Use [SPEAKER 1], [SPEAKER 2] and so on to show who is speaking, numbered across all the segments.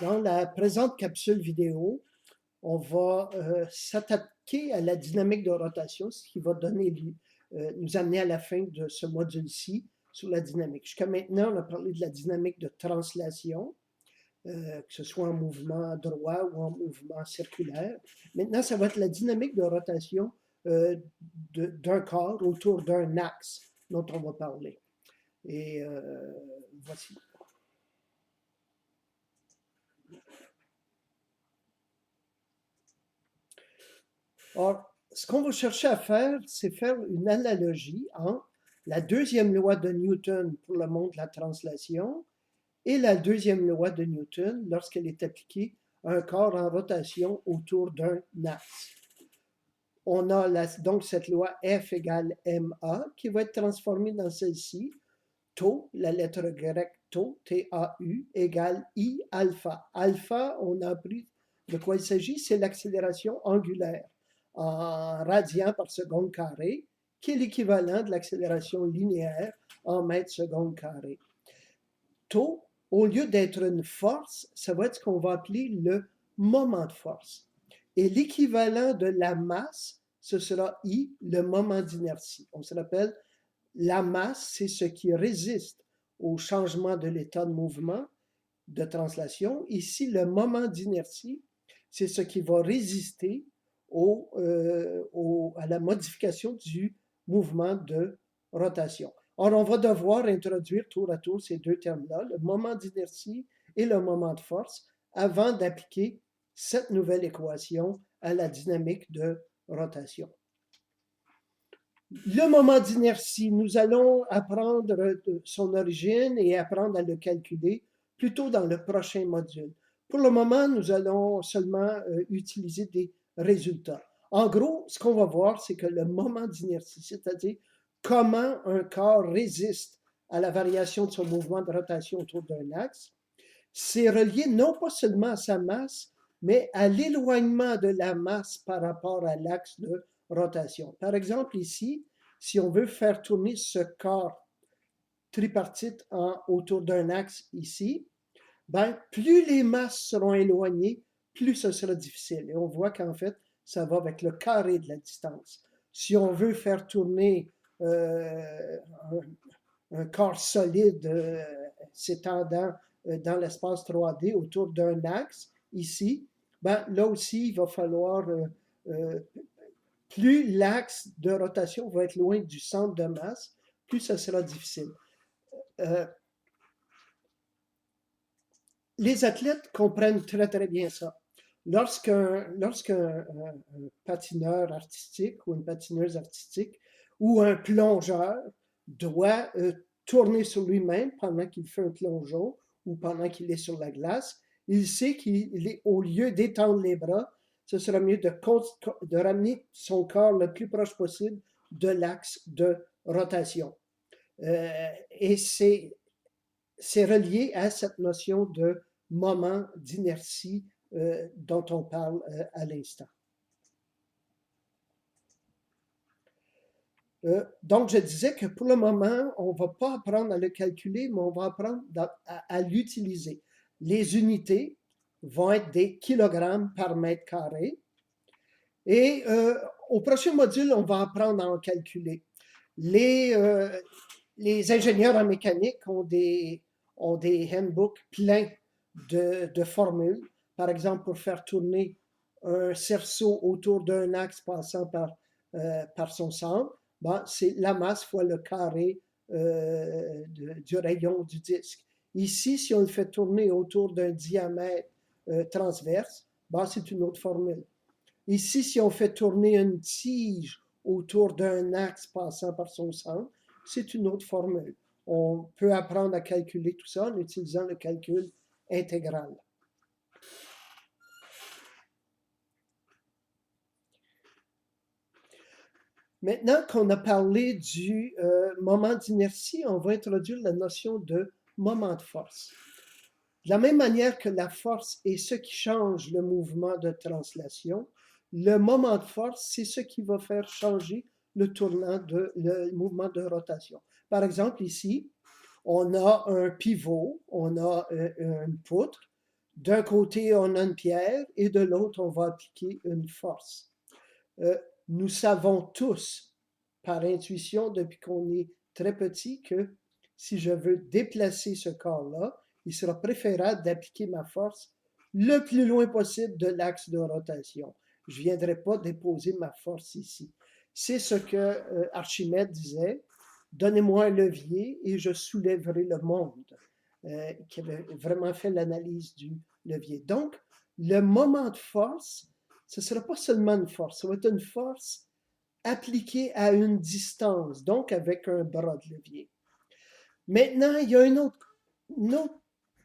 [SPEAKER 1] Dans la présente capsule vidéo, on va s'attaquer à la dynamique de rotation, ce qui va nous amener à la fin de ce module-ci sur la dynamique. Jusqu'à maintenant, on a parlé de la dynamique de translation, que ce soit en mouvement droit ou en mouvement circulaire. Maintenant, ça va être la dynamique de rotation d'un corps autour d'un axe dont on va parler. Et voici. Or, ce qu'on va chercher à faire, c'est faire une analogie entre la deuxième loi de Newton pour le monde de la translation et la deuxième loi de Newton lorsqu'elle est appliquée à un corps en rotation autour d'un axe. On a donc cette loi F égale ma qui va être transformée dans celle-ci. Tau, la lettre grecque tau, T-A-U, égale I alpha. Alpha, on a appris de quoi il s'agit, c'est l'accélération angulaire en radians par seconde carré, qui est l'équivalent de l'accélération linéaire en mètres seconde carré. Tau, au lieu d'être une force, ça va être ce qu'on va appeler le moment de force. Et l'équivalent de la masse, ce sera I, le moment d'inertie. On se rappelle, la masse, c'est ce qui résiste au changement de l'état de mouvement, de translation. Ici, le moment d'inertie, c'est ce qui va résister à la modification du mouvement de rotation. Or, on va devoir introduire tour à tour ces deux termes-là, le moment d'inertie et le moment de force, avant d'appliquer cette nouvelle équation à la dynamique de rotation. Le moment d'inertie, nous allons apprendre son origine et apprendre à le calculer plutôt dans le prochain module. Pour le moment, nous allons seulement utiliser des résultats. En gros, ce qu'on va voir, c'est que le moment d'inertie, c'est-à-dire comment un corps résiste à la variation de son mouvement de rotation autour d'un axe, c'est relié non pas seulement à sa masse, mais à l'éloignement de la masse par rapport à l'axe de rotation. Par exemple, ici, si on veut faire tourner ce corps tripartite autour d'un axe ici, ben, plus les masses seront éloignées, plus ce sera difficile. Et on voit qu'en fait, ça va avec le carré de la distance. Si on veut faire tourner un corps solide s'étendant dans l'espace 3D autour d'un axe, ici, ben, là aussi, il va falloir, plus l'axe de rotation va être loin du centre de masse, plus ça sera difficile. Les athlètes comprennent très, très bien ça. Lorsqu'un patineur artistique ou une patineuse artistique ou un plongeur doit tourner sur lui-même pendant qu'il fait un plongeon ou pendant qu'il est sur la glace, il sait qu'au lieu d'étendre les bras, ce sera mieux de ramener son corps le plus proche possible de l'axe de rotation. Et c'est relié à cette notion de moment d'inertie dont on parle à l'instant. Donc, je disais que pour le moment, on ne va pas apprendre à le calculer, mais on va apprendre à l'utiliser. Les unités vont être des kilogrammes par mètre carré. Et au prochain module, on va apprendre à en calculer. Les ingénieurs en mécanique ont des handbooks pleins de formules. Par exemple, pour faire tourner un cerceau autour d'un axe passant par son centre, ben, c'est la masse fois le carré du rayon du disque. Ici, si on le fait tourner autour d'un diamètre transverse, ben, c'est une autre formule. Ici, si on fait tourner une tige autour d'un axe passant par son centre, c'est une autre formule. On peut apprendre à calculer tout ça en utilisant le calcul intégral. Maintenant qu'on a parlé du moment d'inertie, on va introduire la notion de moment de force. De la même manière que la force est ce qui change le mouvement de translation, le moment de force, c'est ce qui va faire changer le mouvement de rotation. Par exemple, ici, on a un pivot, on a une poutre. D'un côté, on a une pierre et de l'autre, on va appliquer une force. Nous savons tous, par intuition, depuis qu'on est très petit, que si je veux déplacer ce corps-là, il sera préférable d'appliquer ma force le plus loin possible de l'axe de rotation. Je ne viendrai pas déposer ma force ici. C'est ce que Archimède disait, donnez-moi un levier et je soulèverai le monde, qui avait vraiment fait l'analyse du levier. Donc, le moment de force, ce ne sera pas seulement une force, ça va être une force appliquée à une distance, donc avec un bras de levier. Maintenant, il y a un autre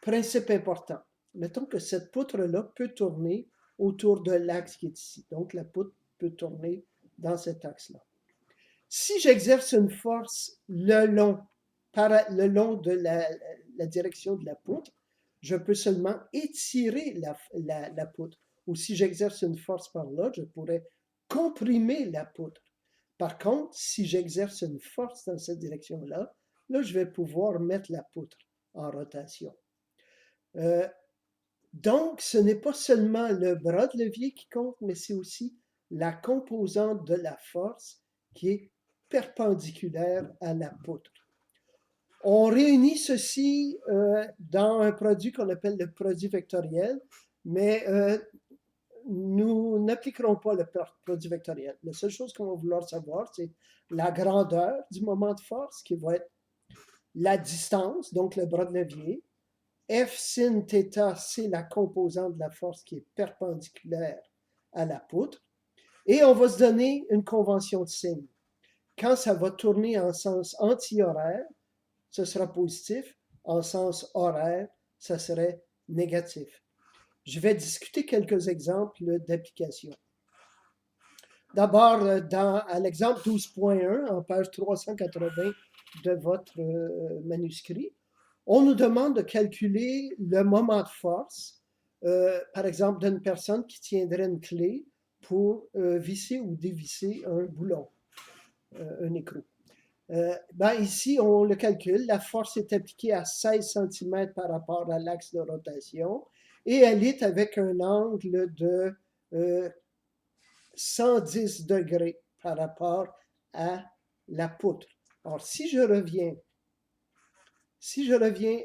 [SPEAKER 1] principe important. Mettons que cette poutre-là peut tourner autour de l'axe qui est ici. Donc, la poutre peut tourner dans cet axe-là. Si j'exerce une force le long de la direction de la poutre, je peux seulement étirer la poutre. Ou si j'exerce une force par là, je pourrais comprimer la poutre. Par contre, si j'exerce une force dans cette direction-là, là, je vais pouvoir mettre la poutre en rotation. Donc, ce n'est pas seulement le bras de levier qui compte, mais c'est aussi la composante de la force qui est perpendiculaire à la poutre. On réunit ceci dans un produit qu'on appelle le produit vectoriel, mais nous n'appliquerons pas le produit vectoriel. La seule chose qu'on va vouloir savoir, c'est la grandeur du moment de force, qui va être la distance, donc le bras de levier. F sin θ, c'est la composante de la force qui est perpendiculaire à la poutre. Et on va se donner une convention de signe. Quand ça va tourner en sens anti-horaire, ce sera positif. En sens horaire, ça serait négatif. Je vais discuter quelques exemples d'application. D'abord, à l'exemple 12.1, en page 380 de votre manuscrit, on nous demande de calculer le moment de force, par exemple, d'une personne qui tiendrait une clé pour visser ou dévisser un boulon, un écrou. Ici, on le calcule. La force est appliquée à 16 cm par rapport à l'axe de rotation et elle est avec un angle de 110 degrés par rapport à la poutre. Alors, si je reviens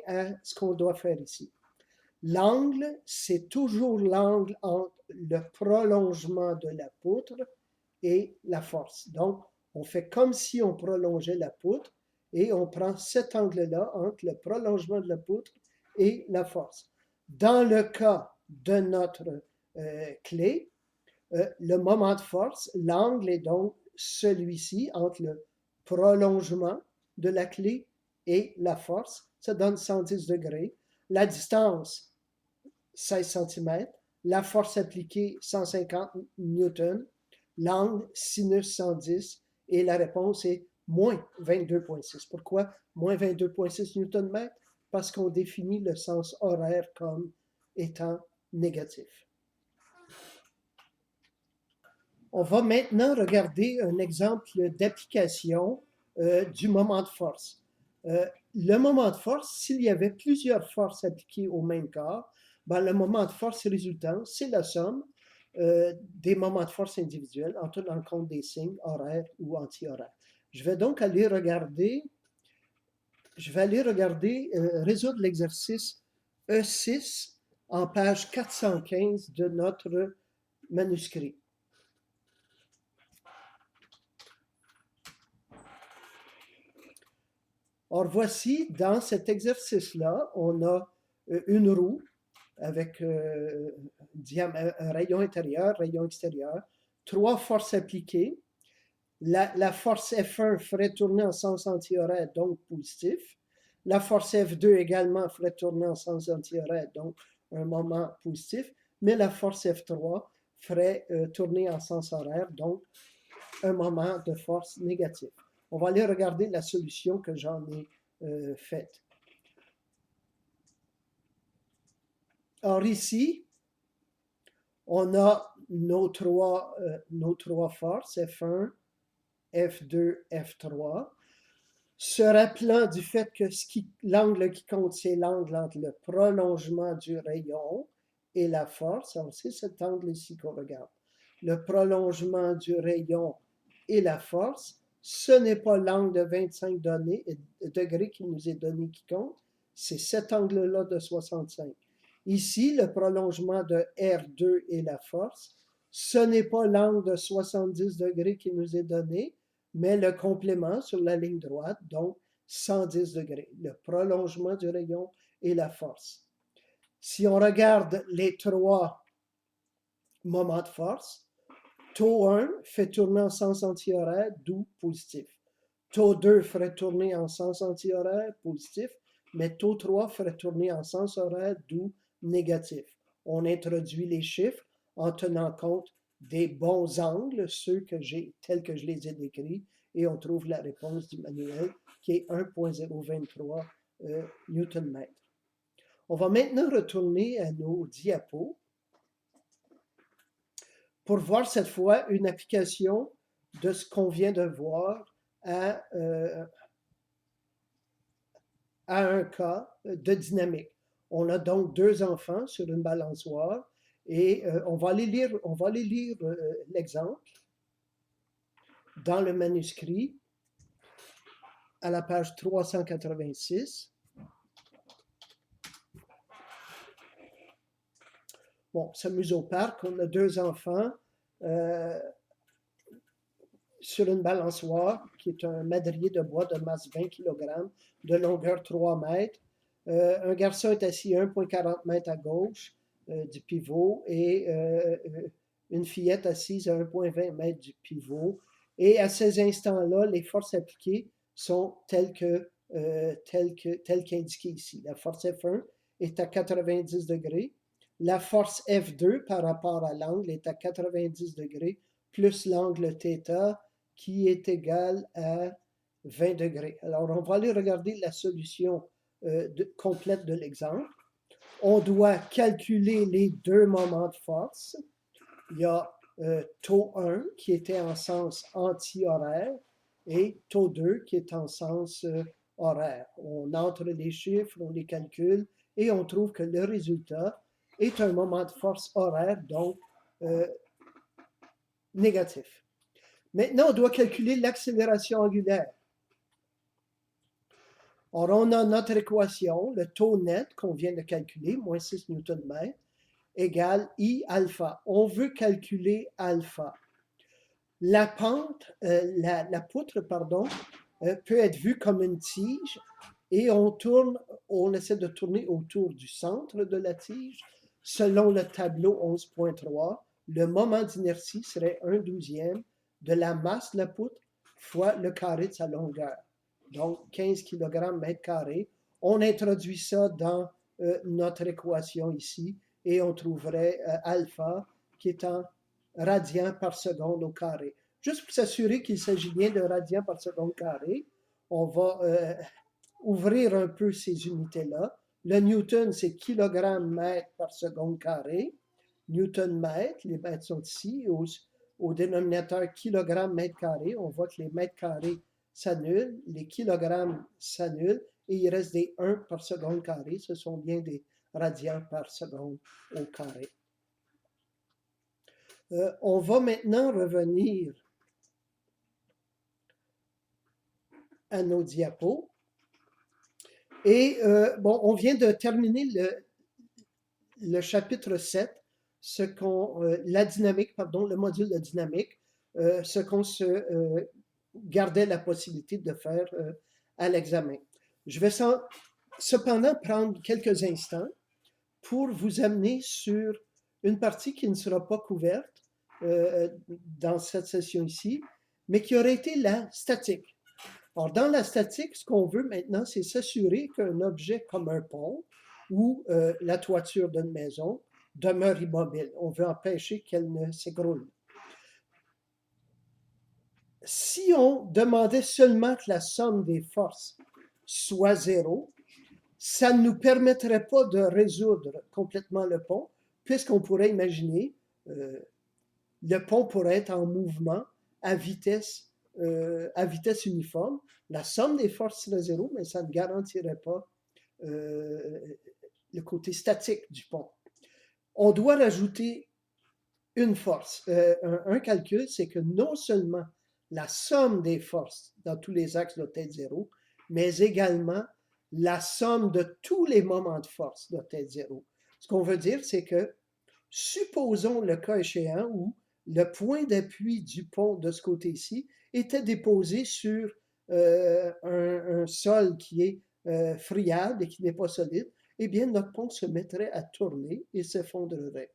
[SPEAKER 1] à ce qu'on doit faire ici, l'angle, c'est toujours l'angle entre le prolongement de la poutre et la force. Donc, on fait comme si on prolongeait la poutre et on prend cet angle-là entre le prolongement de la poutre et la force. Dans le cas de notre clé, le moment de force, l'angle est donc celui-ci entre le prolongement de la clé et la force. Ça donne 110 degrés. La distance, 16 cm. La force appliquée, 150 newtons. L'angle, sinus 110. Et la réponse est moins 22,6. Pourquoi moins 22,6 Nm? Parce qu'on définit le sens horaire comme étant négatif. On va maintenant regarder un exemple d'application du moment de force. Le moment de force, s'il y avait plusieurs forces appliquées au même corps, le moment de force résultant, c'est la somme des moments de force individuels en tenant compte des signes horaires ou anti-horaires. Je vais donc aller regarder, résoudre l'exercice E6 en page 415 de notre manuscrit. Or, voici, dans cet exercice-là, on a une roue avec un rayon intérieur, rayon extérieur, 3 forces appliquées. La force F1 ferait tourner en sens anti-horaire, donc positif. La force F2 également ferait tourner en sens anti-horaire, donc un moment positif. Mais la force F3 ferait tourner en sens horaire, donc un moment de force négatif. On va aller regarder la solution que j'en ai faite. Or ici, on a nos trois forces, F1, F2, F3, se rappelant du fait que l'angle qui compte, c'est l'angle entre le prolongement du rayon et la force. Alors, c'est cet angle ici qu'on regarde. Le prolongement du rayon et la force, ce n'est pas l'angle de 25 degrés qui nous est donné qui compte, c'est cet angle-là de 65. Ici, le prolongement de R2 et la force, ce n'est pas l'angle de 70 degrés qui nous est donné, mais le complément sur la ligne droite, donc 110 degrés, le prolongement du rayon et la force. Si on regarde les trois moments de force, taux 1 fait tourner en sens antihoraire, d'où positif. Taux 2 ferait tourner en sens antihoraire, positif, mais taux 3 ferait tourner en sens horaire, d'où négatif. On introduit les chiffres en tenant compte des bons angles, tels que je les ai décrits, et on trouve la réponse du manuel qui est 1,023 Newton-mètre. On va maintenant retourner à nos diapos pour voir cette fois une application de ce qu'on vient de voir à un cas de dynamique. On a donc deux enfants sur une balançoire et on va aller lire l'exemple dans le manuscrit à la page 386. Bon, on s'amuse au parc, on a deux enfants sur une balançoire qui est un madrier de bois de masse 20 kg, de longueur 3 mètres. Un garçon est assis 1,40 m à gauche du pivot et une fillette assise à 1,20 m du pivot. Et à ces instants-là, les forces appliquées sont telles qu'indiquées ici. La force F1 est à 90 degrés. La force F2 par rapport à l'angle est à 90 degrés plus l'angle θ qui est égal à 20 degrés. Alors, on va aller regarder la solution complète de l'exemple. On doit calculer les deux moments de force. Il y a taux 1 qui était en sens anti-horaire et taux 2 qui est en sens horaire. On entre les chiffres, on les calcule et on trouve que le résultat est un moment de force horaire, donc négatif. Maintenant, on doit calculer l'accélération angulaire. Or, on a notre équation, le taux net qu'on vient de calculer, moins 6 Nm, égale I alpha. On veut calculer alpha. La poutre, peut être vue comme une tige et on essaie de tourner autour du centre de la tige. Selon le tableau 11.3, le moment d'inertie serait 1/12e de la masse de la poutre fois le carré de sa longueur. Donc 15 kg mètre carré. On introduit ça dans notre équation ici et on trouverait alpha qui est en radians par seconde au carré. Juste pour s'assurer qu'il s'agit bien de radians par seconde carré, on va ouvrir un peu ces unités-là. Le Newton, c'est kilogramme mètre par seconde carré. Newton mètre, les mètres sont ici. Au dénominateur kilogramme mètre carré, on voit que les mètres carrés s'annulent, les kilogrammes s'annulent et il reste des 1 par seconde carré. Ce sont bien des radians par seconde au carré. On va maintenant revenir à nos diapos. Et on vient de terminer le chapitre 7, la dynamique, le module de dynamique, ce qu'on se gardait la possibilité de faire à l'examen. Je vais cependant prendre quelques instants pour vous amener sur une partie qui ne sera pas couverte dans cette session ici, mais qui aurait été la statique. Alors, dans la statique, ce qu'on veut maintenant, c'est s'assurer qu'un objet comme un pont ou la toiture d'une maison demeure immobile. On veut empêcher qu'elle ne s'écroule. Si on demandait seulement que la somme des forces soit 0, ça ne nous permettrait pas de résoudre complètement le pont, puisqu'on pourrait imaginer le pont pourrait être en mouvement à vitesse uniforme. La somme des forces serait 0, mais ça ne garantirait pas le côté statique du pont. On doit rajouter une force. Un calcul, c'est que non seulement la somme des forces dans tous les axes doit être zéro, mais également la somme de tous les moments de force doit être zéro. Ce qu'on veut dire, c'est que supposons le cas échéant où le point d'appui du pont de ce côté-ci était déposé sur un sol qui est friable et qui n'est pas solide, eh bien notre pont se mettrait à tourner et s'effondrerait.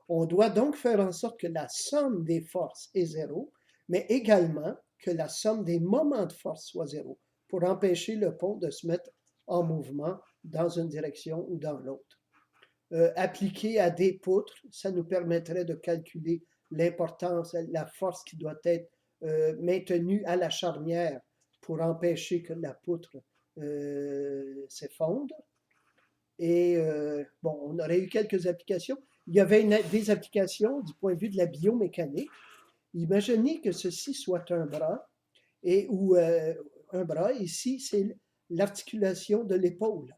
[SPEAKER 1] On doit donc faire en sorte que la somme des forces est zéro, mais également que la somme des moments de force soit zéro pour empêcher le pont de se mettre en mouvement dans une direction ou dans l'autre. Appliqué à des poutres, ça nous permettrait de calculer l'importance, la force qui doit être maintenue à la charnière pour empêcher que la poutre s'effondre. Et bon, on aurait eu quelques applications. Il y avait des applications du point de vue de la biomécanique. Imaginez que ceci soit un bras, ou un bras, ici, c'est l'articulation de l'épaule.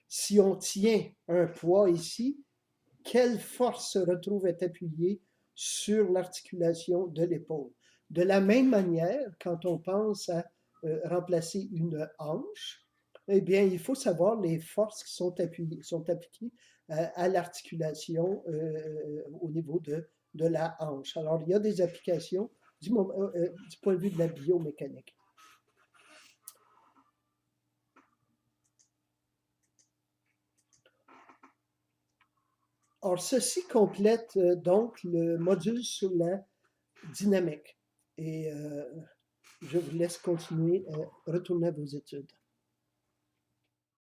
[SPEAKER 1] Si on tient un poids ici, quelle force se retrouve à être appuyée sur l'articulation de l'épaule? De la même manière, quand on pense à remplacer une hanche, eh bien, il faut savoir les forces qui sont appliquées à l'articulation au niveau de la hanche. Alors, il y a des applications du point de vue de la biomécanique. Or, ceci complète donc le module sur la dynamique. Et je vous laisse continuer, retourner à vos études.